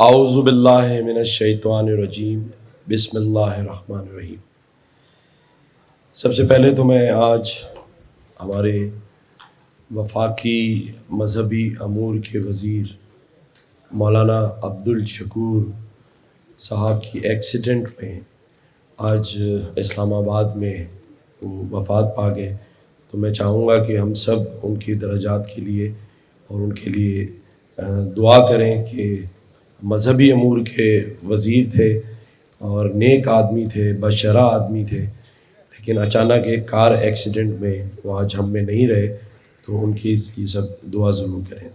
اعوذ باللہ من الشیطان الرجیم بسم اللہ الرحمن الرحیم۔ سب سے پہلے تو میں آج ہمارے وفاقی مذہبی امور کے وزیر مولانا عبدالشکور صاحب کی ایکسیڈنٹ میں آج اسلام آباد میں وہ وفات پا گئے، تو میں چاہوں گا کہ ہم سب ان کی درجات کے لیے اور ان کے لیے دعا کریں کہ مذہبی امور کے وزیر تھے اور نیک آدمی تھے، بشرا آدمی تھے، لیکن اچانک ایک کار ایکسیڈنٹ میں وہ آج ہم میں نہیں رہے، تو ان کی یہ سب دعا ضرور کریں۔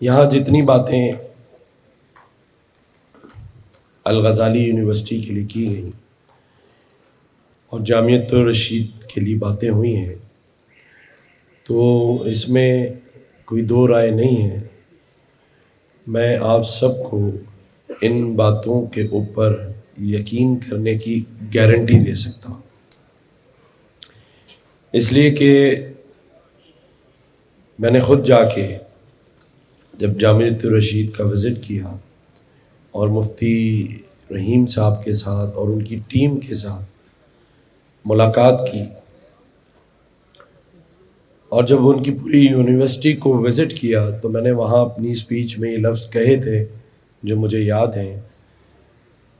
یہاں جتنی باتیں الغزالی یونیورسٹی کے لیے کی گئیں اور جامعۃ الرشید کے لیے باتیں ہوئی ہیں، تو اس میں کوئی دو رائے نہیں ہے۔ میں آپ سب کو ان باتوں کے اوپر یقین کرنے کی گارنٹی دے سکتا ہوں، اس لیے کہ میں نے خود جا کے جب جامعۃ الرشید کا وزٹ کیا اور مفتی رحیم صاحب کے ساتھ اور ان کی ٹیم کے ساتھ ملاقات کی، اور جب ان کی پوری یونیورسٹی کو وزٹ کیا، تو میں نے وہاں اپنی اسپیچ میں یہ لفظ کہے تھے جو مجھے یاد ہیں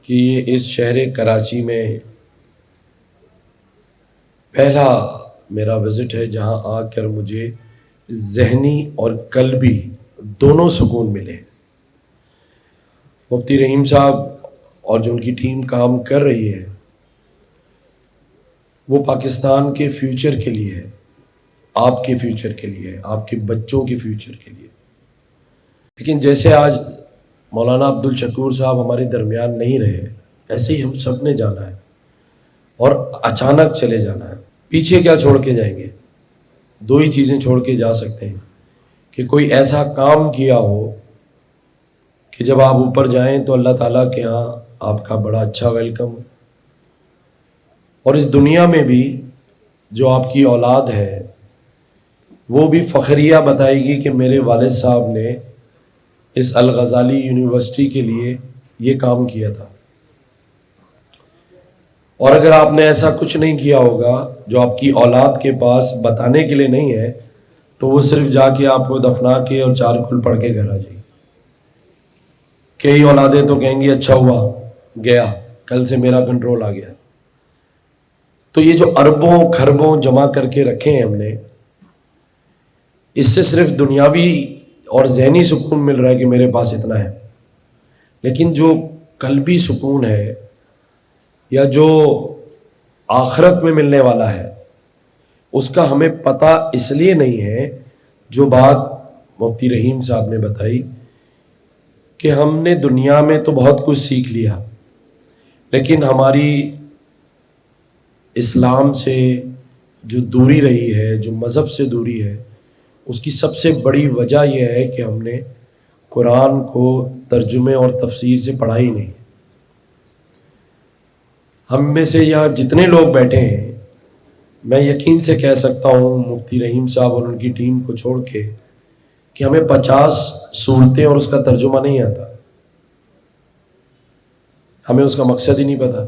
کہ یہ اس شہر کراچی میں پہلا میرا وزٹ ہے جہاں آ کر مجھے ذہنی اور قلبی دونوں سکون ملے۔ مفتی رحیم صاحب اور جو ان کی ٹیم کام کر رہی ہے وہ پاکستان کے فیوچر کے لیے ہے، آپ کے فیوچر کے لیے، آپ کے بچوں کے فیوچر کے لیے۔ لیکن جیسے آج مولانا عبدالشکور صاحب ہمارے درمیان نہیں رہے، ایسے ہی ہم سب نے جانا ہے اور اچانک چلے جانا ہے۔ پیچھے کیا چھوڑ کے جائیں گے؟ دو ہی چیزیں چھوڑ کے جا سکتے ہیں کہ کوئی ایسا کام کیا ہو کہ جب آپ اوپر جائیں تو اللہ تعالیٰ کے ہاں آپ کا بڑا اچھا ویلکم ہو، اور اس دنیا میں بھی جو آپ کی اولاد ہے وہ بھی فخریہ بتائے گی کہ میرے والد صاحب نے اس الغزالی یونیورسٹی کے لیے یہ کام کیا تھا۔ اور اگر آپ نے ایسا کچھ نہیں کیا ہوگا جو آپ کی اولاد کے پاس بتانے کے لیے نہیں ہے، تو وہ صرف جا کے آپ کو دفنا کے اور چار کھل پڑھ کے گھر آ جائے گی۔ کئی اولادیں تو کہیں گی اچھا ہوا گیا، کل سے میرا کنٹرول آ گیا۔ تو یہ جو اربوں کھربوں جمع کر کے رکھے ہیں ہم نے، اس سے صرف دنیاوی اور ذہنی سکون مل رہا ہے کہ میرے پاس اتنا ہے، لیکن جو قلبی سکون ہے یا جو آخرت میں ملنے والا ہے اس کا ہمیں پتہ اس لیے نہیں ہے، جو بات مفتی رحیم صاحب نے بتائی کہ ہم نے دنیا میں تو بہت کچھ سیکھ لیا، لیکن ہماری اسلام سے جو دوری رہی ہے، جو مذہب سے دوری ہے، اس کی سب سے بڑی وجہ یہ ہے کہ ہم نے قرآن کو ترجمے اور تفسیر سے پڑھا ہی نہیں۔ ہم میں سے یہاں جتنے لوگ بیٹھے ہیں، میں یقین سے کہہ سکتا ہوں مفتی رحیم صاحب اور ان کی ٹیم کو چھوڑ کے کہ ہمیں 50 صورتیں اور اس کا ترجمہ نہیں آتا، ہمیں اس کا مقصد ہی نہیں پتا۔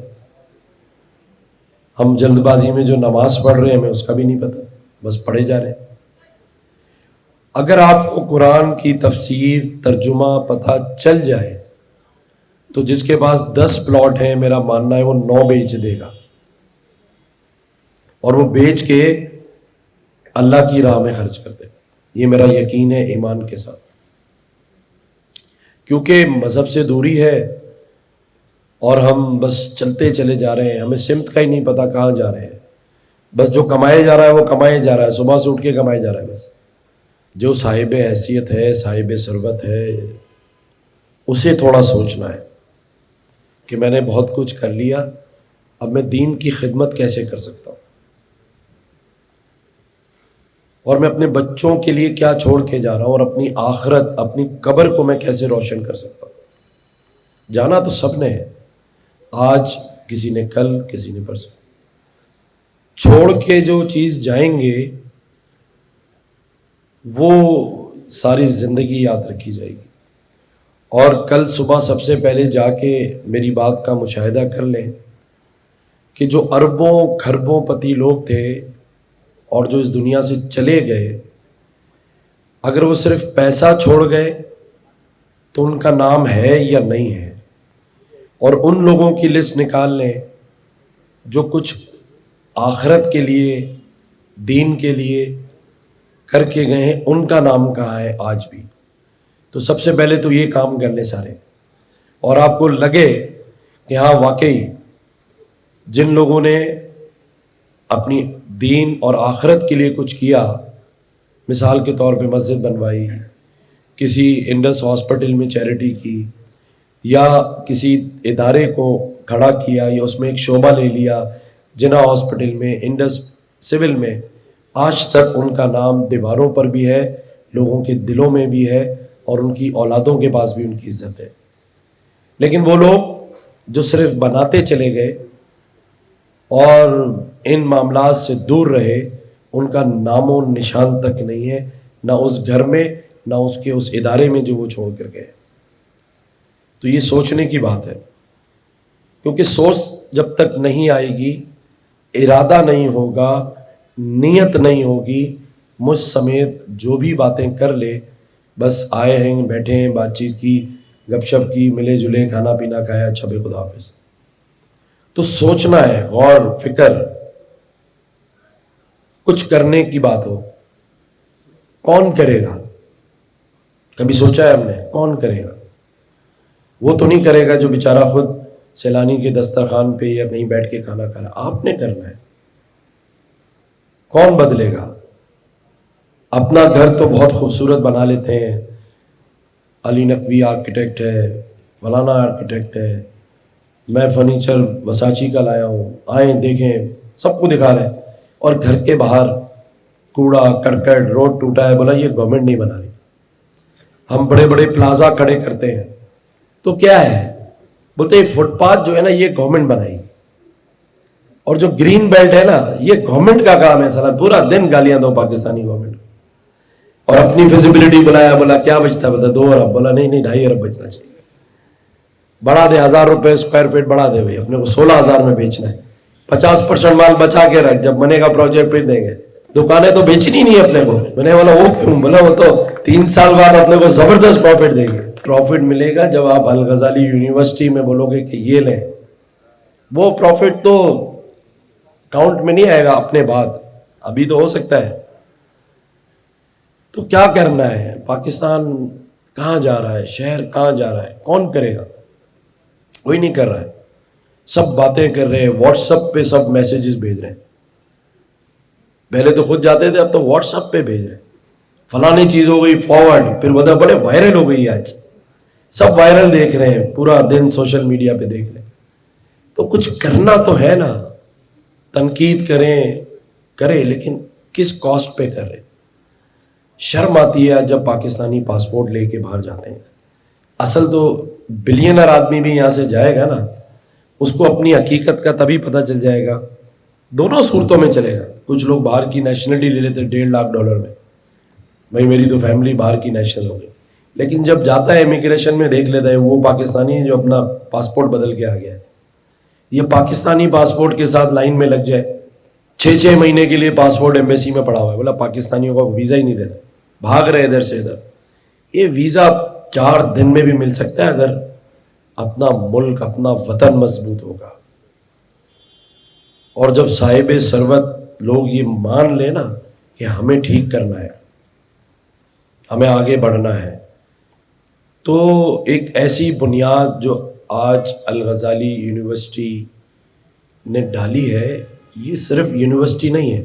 ہم جلد بازی میں جو نماز پڑھ رہے ہیں ہمیں اس کا بھی نہیں پتا، بس پڑھے جا رہے ہیں۔ اگر آپ کو قرآن کی تفسیر ترجمہ پتہ چل جائے تو جس کے پاس 10 پلاٹ ہیں، میرا ماننا ہے وہ 9 بیچ دے گا، اور وہ بیچ کے اللہ کی راہ میں خرچ کر دے گا۔ یہ میرا یقین ہے ایمان کے ساتھ، کیونکہ مذہب سے دوری ہے اور ہم بس چلتے چلے جا رہے ہیں، ہمیں سمت کا ہی نہیں پتا کہاں جا رہے ہیں۔ بس جو کمائے جا رہا ہے وہ کمائے جا رہا ہے، صبح سے اٹھ کے کمائے جا رہا ہے۔ بس جو صاحب حیثیت ہے، صاحب ثروت ہے، اسے تھوڑا سوچنا ہے کہ میں نے بہت کچھ کر لیا، اب میں دین کی خدمت کیسے کر سکتا ہوں، اور میں اپنے بچوں کے لیے کیا چھوڑ کے جا رہا ہوں، اور اپنی آخرت، اپنی قبر کو میں کیسے روشن کر سکتا ہوں۔ جانا تو سب نے ہے، آج کسی نے کل، کسی نے پرسوں۔ چھوڑ کے جو چیز جائیں گے وہ ساری زندگی یاد رکھی جائے گی. اور کل صبح سب سے پہلے جا کے میری بات کا مشاہدہ کر لیں کہ جو اربوں کھربوں پتی لوگ تھے اور جو اس دنیا سے چلے گئے، اگر وہ صرف پیسہ چھوڑ گئے تو ان کا نام ہے یا نہیں ہے. اور ان لوگوں کی لسٹ نکال لیں جو کچھ آخرت کے لیے، دین کے لیے کر کے گئے ہیں، ان کا نام کہاں ہے آج بھی. تو سب سے پہلے تو یہ کام کر لیں سارے. اور آپ کو لگے کہ ہاں واقعی جن لوگوں نے اپنی دین اور آخرت کے لیے کچھ کیا، مثال کے طور پہ مسجد بنوائی، کسی انڈس ہاسپٹل میں چیریٹی کی، یا کسی ادارے کو کھڑا کیا، یا اس میں ایک شعبہ لے لیا جنا ہاسپٹل میں، انڈس سول میں، آج تک ان کا نام دیواروں پر بھی ہے، لوگوں کے دلوں میں بھی ہے، اور ان کی اولادوں کے پاس بھی ان کی عزت ہے. لیکن وہ لوگ جو صرف بناتے چلے گئے اور ان معاملات سے دور رہے، ان کا نام و نشان تک نہیں ہے، نہ اس گھر میں، نہ اس ادارے میں جو وہ چھوڑ کر گئے. تو یہ سوچنے کی بات ہے، کیونکہ سوچ جب تک نہیں آئے گی، ارادہ نہیں ہوگا، نیت نہیں ہوگی، مجھ سمیت جو بھی باتیں کر لے، بس آئے ہیں، بیٹھے ہیں، بات چیت کی، گپ شپ کی، ملے جلے، کھانا پینا کھایا، اچھا بھائی خدا حافظ. تو سوچنا ہے، غور فکر، کچھ کرنے کی بات ہو. کون کرے گا؟ کبھی سوچا ہے ہم نے کون کرے گا؟ وہ تو نہیں کرے گا جو بیچارہ خود سیلانی کے دسترخوان پہ یا کہیں بیٹھ کے کھانا کھا رہا. آپ نے کرنا ہے. کون بدلے گا؟ اپنا گھر تو بہت خوبصورت بنا لیتے ہیں، علی نقوی آرکیٹیکٹ ہے، فلانا آرکیٹیکٹ ہے، میں فرنیچر وساچی کا لایا ہوں، آئیں دیکھیں، سب کو دکھا رہے ہیں. اور گھر کے باہر کوڑا کرکٹ، روڈ ٹوٹا ہے، بولا یہ گورنمنٹ نہیں بنا رہی. ہم بڑے بڑے پلازا کھڑے کرتے ہیں تو کیا ہے، بولتے ہیں فٹ پاتھ جو ہے نا یہ گورنمنٹ بنائی، اور جو گرین بیلٹ ہے نا یہ گورنمنٹ کا کام ہے. سارا پورا دن گالیاں دو پاکستانی گورنمنٹ. اور اپنی فیزیبلٹی بلایا، بولا کیا بچتا ہے، بتا 2 ارب، بولا نہیں 2.5 ارب بچنا چاہیے. بڑھا دے 1000 روپے اسکوائر فٹ بڑھا دے بھائی، اپنے کو 16,000 میں بیچنا ہے. 50% مال بچا کے رکھ، جب بنے گا پروجیکٹ پھر دیں گے. دکانیں تو بیچنی نہیں اپنے کو. میں نے بولا وہ کیوں؟ بولا وہ تو 3 سال بعد اپنے کو زبردست پروفٹ دیں گے. پروفٹ ملے گا جب آپ الغزالی یونیورسٹی میں بولو گے کہ یہ لیں. وہ پروفٹ تو کاؤنٹ میں نہیں آئے گا اپنے بعد، ابھی تو ہو سکتا ہے. تو کیا کرنا ہے؟ پاکستان کہاں جا رہا ہے؟ شہر کہاں جا رہا ہے؟ کون کرے گا؟ کوئی نہیں کر رہا ہے. سب باتیں کر رہے ہیں، واٹس ایپ پہ سب میسیجز بھیج رہے ہیں. پہلے تو خود جاتے تھے، اب تو واٹس ایپ پہ بھیج رہے ہیں. فلانی چیز ہو گئی فارورڈ، پھر بتا بڑے وائرل ہو گئی. آج سب وائرل دیکھ رہے ہیں، پورا دن سوشل میڈیا پہ دیکھ رہے ہیں. تو کچھ کرنا تو ہے نا. تنقید کریں لیکن کس کاسٹ پہ کر رہے. شرم آتی ہے جب پاکستانی پاسپورٹ لے کے باہر جاتے ہیں. اصل تو بلینر آدمی بھی یہاں سے جائے گا نا، اس کو اپنی حقیقت کا تبھی پتہ چل جائے گا. دونوں صورتوں میں چلے گا. کچھ لوگ باہر کی نیشنلٹی لے لیتے $1.5 لاکھ میں، بھائی میری تو فیملی باہر کی نیشنل ہو گئی. لیکن جب جاتا ہے امیگریشن میں دیکھ لیتا ہے وہ پاکستانی ہے جو اپنا پاسپورٹ بدل کے آ گیا ہے. یہ پاکستانی پاسپورٹ کے ساتھ لائن میں لگ جائے، 6 مہینے کے لیے پاسپورٹ ایمبیسی میں پڑا ہوا ہے. بولا پاکستانیوں کو ویزا ہی نہیں دینا، بھاگ رہے ادھر سے ادھر. یہ ویزا 4 دن میں بھی مل سکتا ہے اگر اپنا ملک، اپنا وطن مضبوط ہوگا. اور جب صاحب ثروت لوگ یہ مان لے نا کہ ہمیں ٹھیک کرنا ہے، ہمیں آگے بڑھنا ہے، تو ایک ایسی بنیاد جو آج الغزالی یونیورسٹی نے ڈالی ہے، یہ صرف یونیورسٹی نہیں ہے،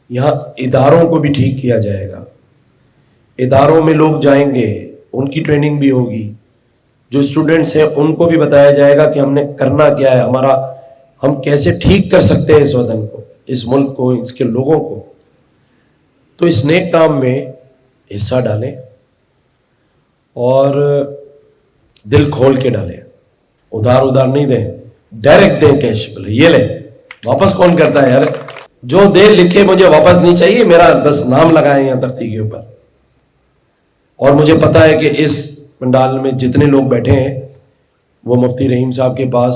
یہاں اداروں کو بھی ٹھیک کیا جائے گا. اداروں میں لوگ جائیں گے، ان کی ٹریننگ بھی ہوگی. جو اسٹوڈنٹس ہیں ان کو بھی بتایا جائے گا کہ ہم نے کرنا کیا ہے، ہم کیسے ٹھیک کر سکتے ہیں اس وطن کو، اس ملک کو، اس کے لوگوں کو. تو اس نیک کام میں حصہ ڈالیں اور دل کھول کے ڈالیں. ادھار نہیں دیں، ڈائریکٹ دیں کیش. بولے یہ لیں، واپس کون کرتا ہے یار؟ جو دے لکھے مجھے واپس نہیں چاہیے، میرا بس نام لگائیں یہاں تختی کے اوپر. اور مجھے پتا ہے کہ اس پنڈال میں جتنے لوگ بیٹھے ہیں وہ مفتی رحیم صاحب کے پاس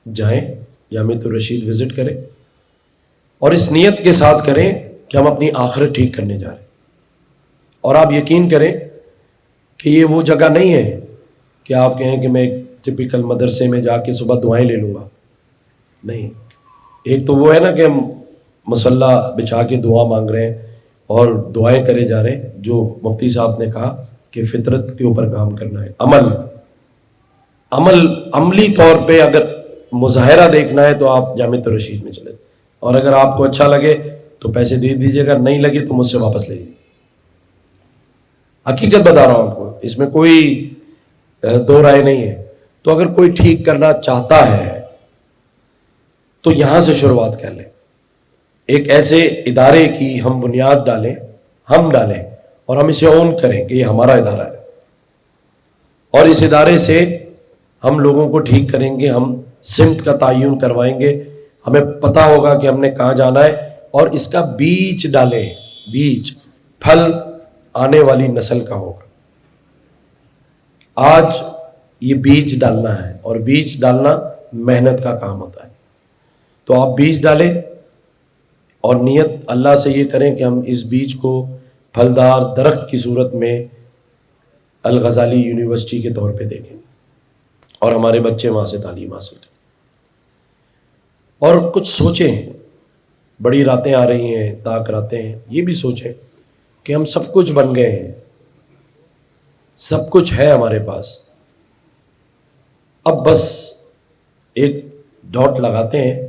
جائیں، جامعۃ الرشید وزٹ کریں، اور اس نیت کے ساتھ کریں کہ ہم اپنی آخرت ٹھیک کرنے جا رہے ہیں۔ اور آپ یقین کریں کہ یہ وہ جگہ نہیں ہے کہ آپ کہیں کہ میں ایک ٹپیکل مدرسے میں جا کے صبح دعائیں لے لوں گا، نہیں۔ ایک تو وہ ہے نا کہ ہم مصلی بچھا کے دعا مانگ رہے ہیں اور دعائیں کرے جا رہے ہیں، جو مفتی صاحب نے کہا کہ فطرت کے اوپر کام کرنا ہے، عملی طور پہ اگر مظاہرہ دیکھنا ہے تو آپ جامعۃ الرشید میں چلیں، اور اگر آپ کو اچھا لگے تو پیسے دے دیجیے گا، نہیں لگے تو مجھ سے واپس لے لیجیے۔ حقیقت بتا رہا ہوں آپ کو، اس میں کوئی دو رائے نہیں ہے۔ تو اگر کوئی ٹھیک کرنا چاہتا ہے تو یہاں سے شروعات کر لیں، ایک ایسے ادارے کی ہم بنیاد ڈالیں اور ہم اسے اون کریں کہ یہ ہمارا ادارہ ہے، اور اس ادارے سے ہم لوگوں کو ٹھیک کریں گے، ہم سمت کا تعین کروائیں گے، ہمیں پتہ ہوگا کہ ہم نے کہاں جانا ہے، اور اس کا بیج ڈالیں، پھل آنے والی نسل کا ہوگا۔ آج یہ بیج ڈالنا ہے، اور بیج ڈالنا محنت کا کام ہوتا ہے، تو آپ بیج ڈالیں اور نیت اللہ سے یہ کریں کہ ہم اس بیج کو پھلدار درخت کی صورت میں الغزالی یونیورسٹی کے طور پہ دیکھیں، اور ہمارے بچے وہاں سے تعلیم حاصل کریں۔ اور کچھ سوچیں، بڑی راتیں آ رہی ہیں، تاک راتیں ہیں، یہ بھی سوچیں کہ ہم سب کچھ بن گئے ہیں، سب کچھ ہے ہمارے پاس، اب بس ایک ڈاٹ لگاتے ہیں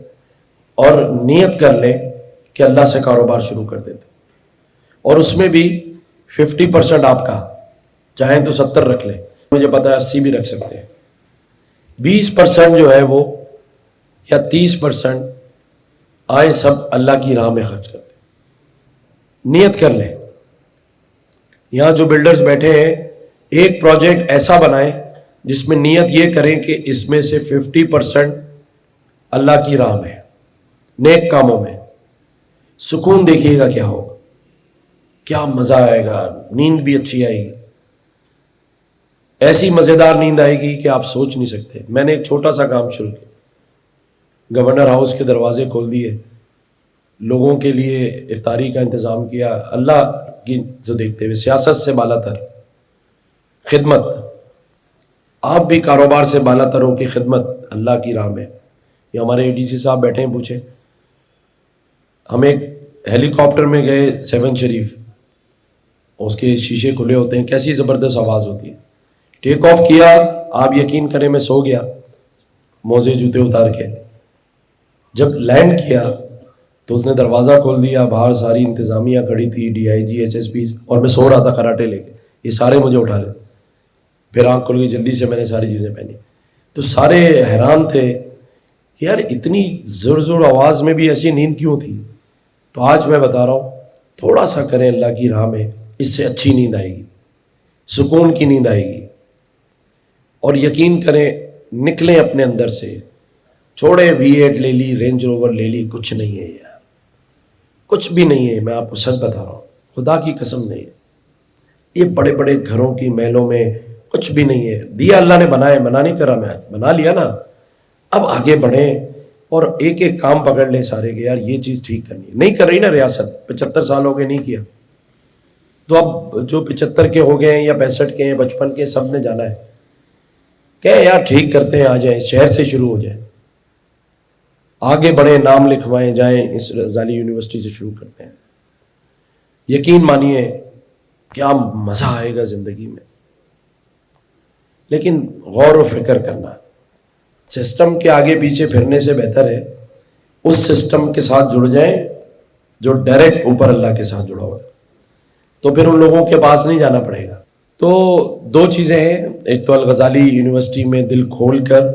اور نیت کر لیں کہ اللہ سے کاروبار شروع کر دیتے، اور اس میں بھی 50% آپ کا، چاہیں تو 70 رکھ لیں، مجھے پتا ہے 80 بھی رکھ سکتے ہیں، 20% جو ہے وہ یا 30% آئے سب اللہ کی راہ میں خرچ کرتے ہیں۔ نیت کر لیں، یہاں جو بلڈرز بیٹھے ہیں ایک پروجیکٹ ایسا بنائیں جس میں نیت یہ کریں کہ اس میں سے 50% اللہ کی راہ میں، نیک کاموں میں، سکون دیکھیے گا کیا ہوگا، کیا مزہ آئے گا، نیند بھی اچھی آئے گی، ایسی مزیدار نیند آئے گی کہ آپ سوچ نہیں سکتے۔ میں نے ایک چھوٹا سا کام شروع کیا، گورنر ہاؤس کے دروازے کھول دیے، لوگوں کے لیے افطاری کا انتظام کیا، اللہ کی جو دیکھتے ہوئے، سیاست سے بالا تر خدمت، آپ بھی کاروبار سے بالا تر ہو کہ خدمت اللہ کی راہ میں۔ یہ ہمارے اے ڈی سی صاحب بیٹھے ہیں، پوچھیں، ہم ایک ہیلی کاپٹر میں گئے 7 شریف، اس کے شیشے کھلے ہوتے ہیں، کیسی زبردست آواز ہوتی ہے، ٹیک آف کیا، آپ یقین کریں میں سو گیا موزے جوتے اتار کے، جب لینڈ کیا تو اس نے دروازہ کھول دیا، باہر ساری انتظامیہ کھڑی تھی، D I G, S S P, اور میں سو رہا تھا خراٹے لے کے، یہ سارے مجھے اٹھا لے، پھر آنکھ کھل گئی، جلدی سے میں نے ساری چیزیں پہنی، تو سارے حیران تھے کہ یار اتنی زور زور آواز میں بھی ایسی نیند کیوں تھی۔ تو آج میں بتا رہا ہوں، تھوڑا سا کریں اللہ کی راہ میں، اس سے اچھی نیند آئے گی، سکون کی نیند آئے گی، اور یقین کریں نکلیں اپنے اندر سے، چھوڑے V8 لے لی، رینج روور لے لی، کچھ نہیں ہے یار، کچھ بھی نہیں ہے، میں آپ کو سچ بتا رہا ہوں، خدا کی قسم نہیں ہے، یہ بڑے بڑے گھروں کی محلوں میں کچھ بھی نہیں ہے، دیا اللہ نے بنایا، منع نہیں کرا، میں بنا لیا نا، اب آگے بڑھیں اور ایک ایک کام پکڑ لیں سارے کہ یار یہ چیز ٹھیک کرنی ہے، نہیں کر رہی نا ریاست، 75 سال ہو گئے نہیں کیا، تو اب جو 75 کے ہو گئے ہیں یا 65 کے ہیں، 55 کے، سب نے جانا ہے، کہ یار ٹھیک کرتے ہیں، آ جائیں، شہر سے شروع ہو جائیں، آگے بڑھیں، نام لکھوائیں، جائیں اس غزالی یونیورسٹی سے شروع کرتے ہیں، یقین مانیے کیا مزہ آئے گا زندگی میں۔ لیکن غور و فکر کرنا، سسٹم کے آگے پیچھے پھرنے سے بہتر ہے اس سسٹم کے ساتھ جڑ جائیں جو ڈائریکٹ اوپر اللہ کے ساتھ جڑا ہوا ہے، تو پھر ان لوگوں کے پاس نہیں جانا پڑے گا۔ تو 2 چیزیں ہیں، ایک تو الغزالی یونیورسٹی میں دل کھول کر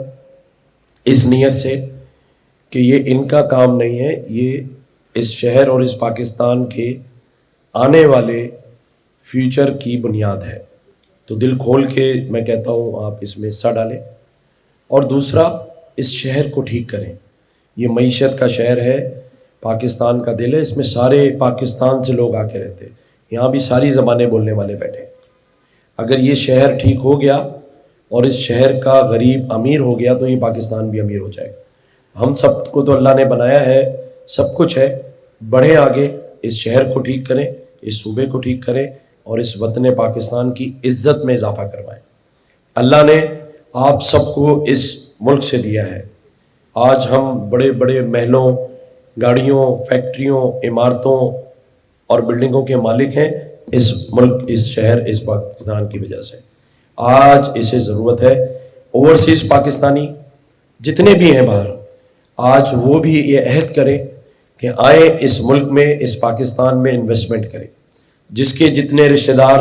اس نیت سے کہ یہ ان کا کام نہیں ہے، یہ اس شہر اور اس پاکستان کے آنے والے فیوچر کی بنیاد ہے، تو دل کھول کے میں کہتا ہوں آپ اس میں حصہ ڈالیں، اور دوسرا اس شہر کو ٹھیک کریں، یہ معیشت کا شہر ہے، پاکستان کا دل ہے، اس میں سارے پاکستان سے لوگ آ کے رہتے ہیں، یہاں بھی ساری زبانیں بولنے والے بیٹھے ہیں، اگر یہ شہر ٹھیک ہو گیا اور اس شہر کا غریب امیر ہو گیا تو یہ پاکستان بھی امیر ہو جائے گا۔ ہم سب کو تو اللہ نے بنایا ہے، سب کچھ ہے، بڑھیں آگے، اس شہر کو ٹھیک کریں، اس صوبے کو ٹھیک کریں اور اس وطن پاکستان کی عزت میں اضافہ کروائیں۔ اللہ نے آپ سب کو اس ملک سے دیا ہے، آج ہم بڑے بڑے محلوں، گاڑیوں، فیکٹریوں، عمارتوں اور بلڈنگوں کے مالک ہیں اس ملک، اس شہر، اس پاکستان کی وجہ سے۔ آج اسے ضرورت ہے اوورسیز پاکستانی جتنے بھی ہیں باہر، آج وہ بھی یہ عہد کریں کہ آئیں اس ملک میں، اس پاکستان میں انویسٹمنٹ کریں۔ جس کے جتنے رشتہ دار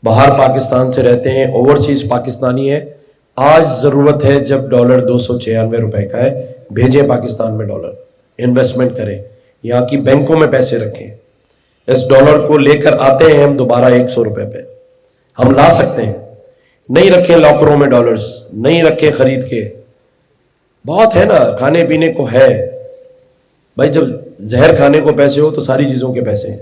باہر پاکستان سے رہتے ہیں، اوورسیز پاکستانی ہیں، آج ضرورت ہے جب ڈالر 296 روپے کا ہے، بھیجیں پاکستان میں ڈالر، انویسٹمنٹ کریں، یہاں کی بینکوں میں پیسے رکھیں۔ اس ڈالر کو لے کر آتے ہیں ہم دوبارہ 100 روپے پہ، ہم لا سکتے ہیں، نہیں رکھیں لاکروں میں ڈالرز، نہیں رکھیں خرید کے، بہت ہے نا، کھانے پینے کو ہے بھائی، جب زہر کھانے کو پیسے ہو تو ساری چیزوں کے پیسے ہیں۔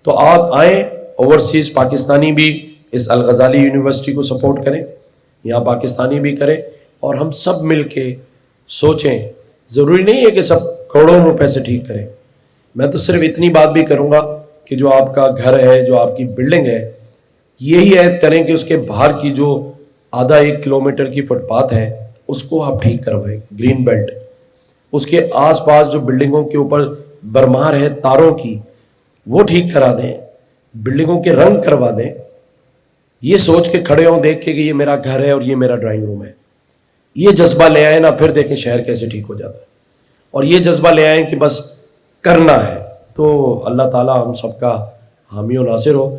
تو آپ آئیں، اوورسیز پاکستانی بھی اس الغزالی یونیورسٹی کو سپورٹ کریں، یہاں پاکستانی بھی کریں، اور ہم سب مل کے سوچیں۔ ضروری نہیں ہے کہ سب کروڑوں روپے سے ٹھیک کریں، میں تو صرف اتنی بات بھی کروں گا کہ جو آپ کا گھر ہے، جو آپ کی بلڈنگ ہے، یہی عہد کریں کہ اس کے باہر کی جو آدھا 1 کلومیٹر کی فٹ پاتھ ہے اس کو آپ ٹھیک کروائیں، گرین بیلٹ، اس کے آس پاس جو بلڈنگوں کے اوپر برمار ہے تاروں کی، وہ ٹھیک کرا دیں، بلڈنگوں کے رنگ کروا دیں، یہ سوچ کے کھڑے ہوں دیکھ کے کہ یہ میرا گھر ہے اور یہ میرا ڈرائنگ روم ہے، یہ جذبہ لے آئیں نا، پھر دیکھیں شہر کیسے ٹھیک ہو جاتا ہے۔ اور یہ جذبہ لے آئیں کہ بس کرنا ہے، تو اللہ تعالیٰ ہم سب کا حامی و ناصر ہو۔